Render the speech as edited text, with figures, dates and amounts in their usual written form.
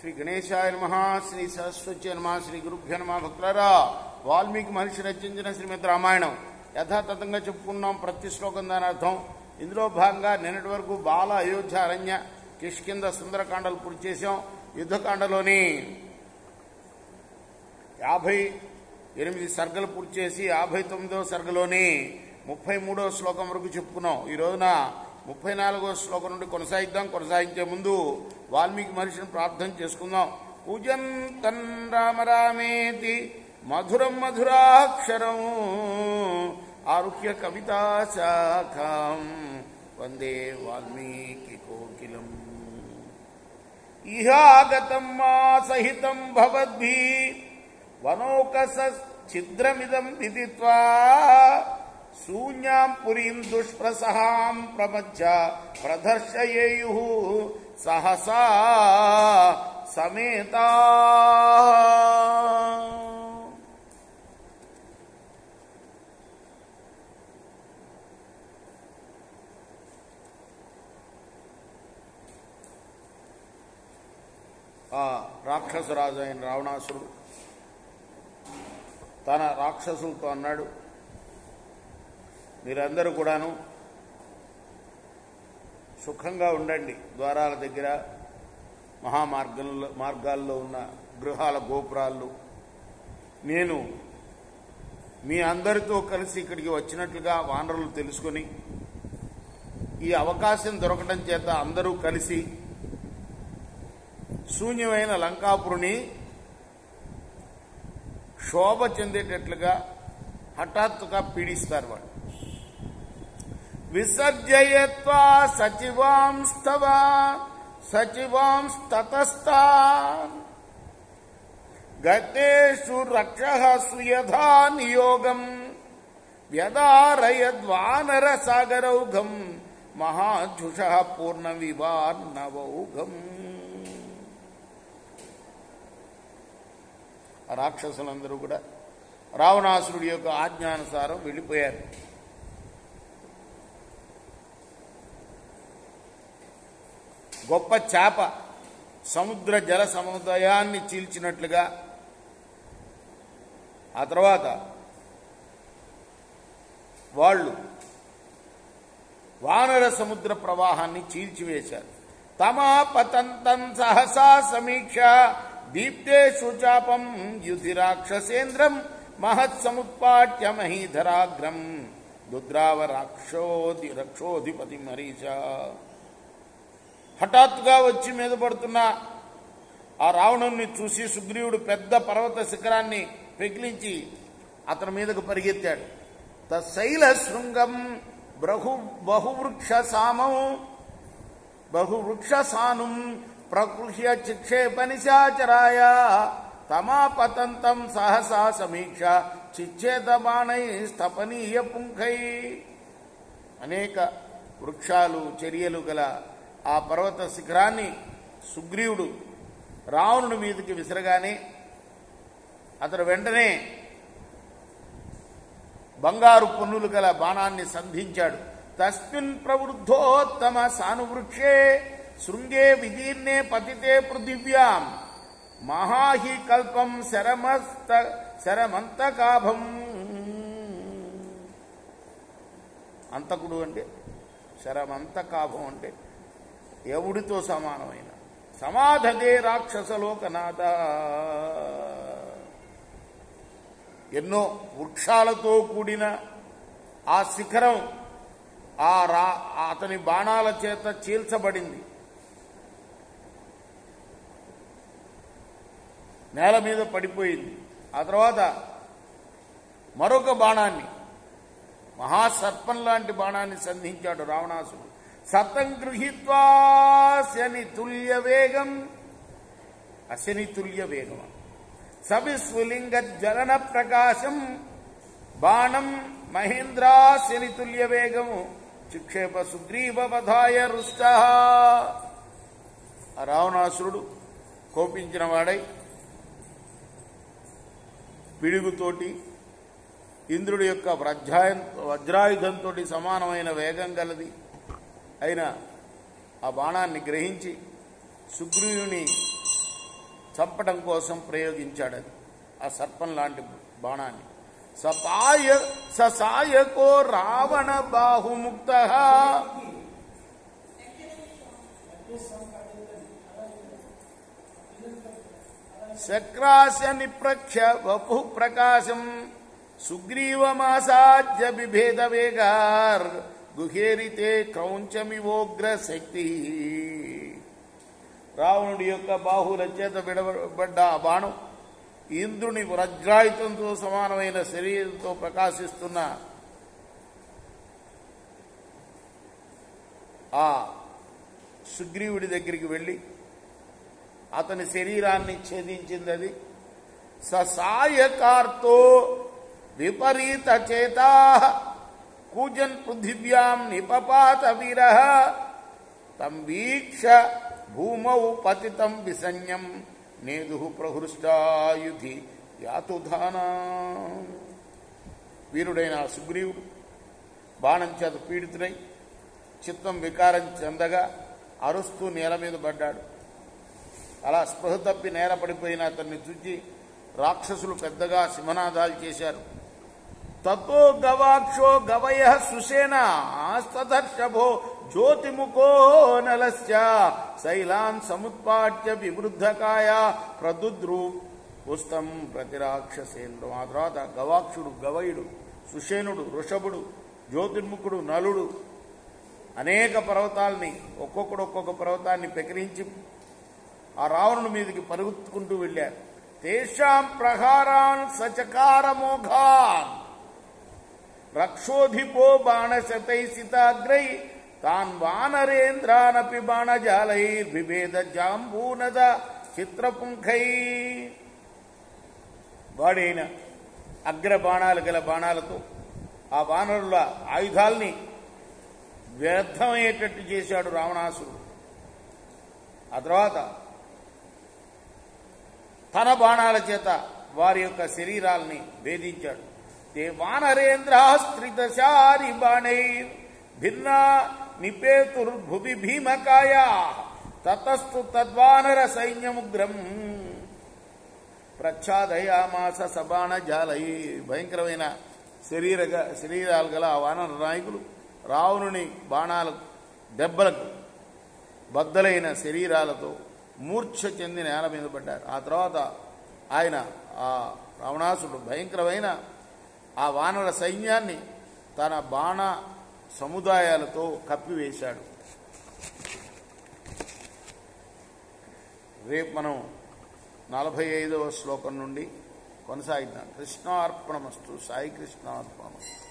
శ్రీ గణేశాయ నమః, శ్రీ సరస్వతి నమః, శ్రీ గురుభ్యో నమః. భక్తులారా, వాల్మీకి మహర్షి రచించిన శ్రీమద్ రామాయణం యథాతథంగా చెప్పుకున్నాం. ప్రతి శ్లోకం దాని అర్థం. ఇందులో భాగంగా నిన్నటి వరకు బాల, అయోధ్య, అరణ్య, కిష్కింద, సుందరకాండలు పూర్తి చేశాం. యుద్ధకాండలోని 58 సర్గలు పూర్తి చేసి 59వ సర్గలోని 33వ శ్లోకం వరకు చెప్పుకున్నాం. ఈ రోజున 34వ శ్లోకం నుండి కొనసాగిద్దాం. కొనసాగించే ముందు వాల్మీకి మహర్షిని ప్రార్థన చేసుకుందాం. పూజంతం రామ రామేతి మధురం మధురాక్షరం ఆరుహ్య కవితా శాఖం వందే వాల్మీకి కోకిలం. ఇహాగతం మా సహితం భవద్భి వనోకస ఛిద్రమిదం విదిత్వా శూన్యాం పురీం దుష్ప్రసహాం ప్రమజ్జ ప్రదర్శయేయుః సహసా సమేతా. రాక్షసరాజు అయిన రావణాసురుడు తన రాక్షసులతో అన్నాడు, మీరందరూ కూడాను సుఖంగా ఉండండి. ద్వారాల దగ్గర, మార్గాల్లో ఉన్న గృహాల గోపురాల్లో నేను మీ అందరితో కలిసి ఇక్కడికి వచ్చినట్లుగా వానరులు తెలుసుకొని, ఈ అవకాశం దొరకడం చేత అందరూ కలిసి శూన్యమైన లంకాపురిని శోభ చెందేటట్లుగా హఠాత్తుగా పీడిస్తారు. వాడు విసర్జయత్వా సచివాంస్తవా సచివాంస్తతస్థాన్ గతేషు రక్షః సుయథా నియోగం వ్యదారయద్వానర సాగరౌఘం మహాజుషః పూర్ణ వివార్ణవౌఘం. రాక్షసులందరూ కూడా రావణాసురుడి యొక్క ఆజ్ఞానుసారం వెళ్ళిపోయారు. గొప్ప చేప సముద్ర జల సముదాయాన్ని చీల్చినట్లుగా, ఆ తర్వాత వాళ్ళు వానర సముద్ర ప్రవాహాన్ని చీల్చివేశారు. తమాపతంతం సహసా సమీక్ష దీప్తేషు చాపం యుధి రాక్షసేంద్రం మహత్సముత్పాట్య మహీధరాగ్రం దుద్రావ రక్షోధిపతి మరీచ. హఠాత్తుగా వచ్చి మీద పడుతున్న ఆ రావణుణ్ణి చూసి సుగ్రీవుడు పెద్ద పర్వత శిఖరాన్ని పెకిలించి అతని మీదకు పరిగెత్తాడు. తశైల శృంగం బహువృక్ష సానుం ప్రకృహ్య చిక్షేప నిశాచరాయ తమాపతంతం సహసా సమీక్ష చిచ్చేత బాణై స్థపనీయ పుంఖై. అనేక వృక్షాలు, చర్యలు గల ఆ పర్వత శిఖరాన్ని సుగ్రీవుడు రావణుడి మీదకి విసరగానే అతడు వెంటనే బంగారు పొన్నులు గల బాణాన్ని సంధించాడు. తస్మిన్ ప్రవృద్ధోత్తమ సానువృక్షే శృంగే విదీర్ణే పతితే పృథివ్యాం మహాహి కల్పం శరమంతకాభం. అంతకుడు అంటే శరమంతకాభం అంటే యవుడితో సమానమైన సమాధదే రాక్షసలోకనాథ. ఎన్నో వృక్షాలతో కూడిన ఆ శిఖరం అతని బాణాల చేత చీల్చబడింది. నేల మీద పడిపోయింది. ఆ తర్వాత మరొక బాణాన్ని, మహాసర్పం లాంటి బాణాన్ని సంధించాడు రావణాసుడు. సతం గృహీత్వా శనితుల్య వేగం, అశనితుల్య వేగం సవిస్ఫులింగ జ్వలన ప్రకాశం బాణం మహేంద్రా శనితుల్య వేగము చిక్షేప సుగ్రీవ వధాయ రుష్ట. రావణాసురుడు కోపించిన వాడై పిడుగుతోటి ఇంద్రుడి యొక్క వజ్రాయుధంతో సమానమైన వేగం గలది అయిన ఆ బాణాన్ని గ్రహించి సుగ్రీవుని చంపడం కోసం ప్రయోగించాడు అది ఆ సర్పం లాంటి బాణాన్ని. ససాయకో రావణ బాహుముక్త శక్రాస్య నిప్రక్ష వపు ప్రకాశం సుగ్రీవమాసాజ్య బిభేద వేగార్ గుహేరితే క్రౌంచమివోగ్ర శక్తి. రావణుడి యొక్క బాహువుల చేత విడబడ్డ ఆ బాణం ఇంద్రుని వజ్రాయుధంతో సమానమైన శరీరంతో ప్రకాశిస్తున్న ఆ సుగ్రీవుడి దగ్గరికి వెళ్ళి అతని శరీరాన్ని ఛేదించింది. అది ససాయకార్తో విపరీత చేతా కూజన్ పృథివ్యాం నిపపాత వీరః తం వీక్ష భూమౌ పతితం విసన్యం నేదు ప్రహృష్టాయుధి యాతుధానా. వీరుడైన సుగ్రీవుడు బాణం చేత పీడితుడై చిత్తం వికారం చెందగా అరుస్తూ నేల మీద పడ్డాడు. అలా స్పృహ తప్పి నేల పడిపోయిన అతన్ని చూచి రాక్షసులు పెద్దగా సింహనాదాలు చేశారు. తతో గవాక్షో గవయ సుసేన ఆస్తదర్శభో జ్యోతిముఖో నలశ్చ శైలాన్ సముత్పాట్య వివృద్ధకాయ ప్రదుద్రు పుస్తం ప్రతిరాక్షసేంద్రం. ఆ తర్వాత గవాక్షుడు, గవయుడు, సుషేనుడు, వృషభుడు, జ్యోతిర్ముఖుడు, నలుడు అనేక పర్వతాల్ని ఒక్కొక్క పర్వతాన్ని పెకిరించి ఆ రావణుని మీదకి పరుగుతుకుంటూ వెళ్ళారు. తేషాం ప్రహారాన్ సచకారమోఘాన్ రక్షోధిపో బాణశతైసితాగ్రై తాన్ వానరేంద్రానపి బాణజాలైర్విభేద జాంబూనద చిత్రపుంఖై. వాడైన అగ్రబాణాలు గల బాణాలతో ఆ వానరుల ఆయుధాల్ని వ్యర్థమయ్యేటట్టు చేశాడు రావణాసురుడు. ఆ తర్వాత తన బాణాల చేత వారి యొక్క శరీరాల్ని భేదించాడు. తే వానరేంద్రాస్త్రిదశారి బాణైర్ భిన్నా నిపేతుర్భువి భీమకాయ తతస్తు తద్వానర సైన్యముగ్రం ప్రచ్ఛాదయామాస సబాణజాలై. భయంకరమైన శరీరాలు గల ఆ వానర నాయకులు రావణుని బాణాల దెబ్బలకు బద్దలైన శరీరాలతో మూర్ఛ చెంది నేల మీద పడ్డారు. ఆ తర్వాత ఆయన ఆ రావణాసుడు భయంకరమైన ఆ వానర సైన్యాన్ని తన బాణ సముదాయాలతో కప్పివేశాడు. రేపు మనం 45వ శ్లోకం నుండి కొనసాగిద్దాం. కృష్ణార్పణమస్తు. సాయి కృష్ణార్పణమస్తు.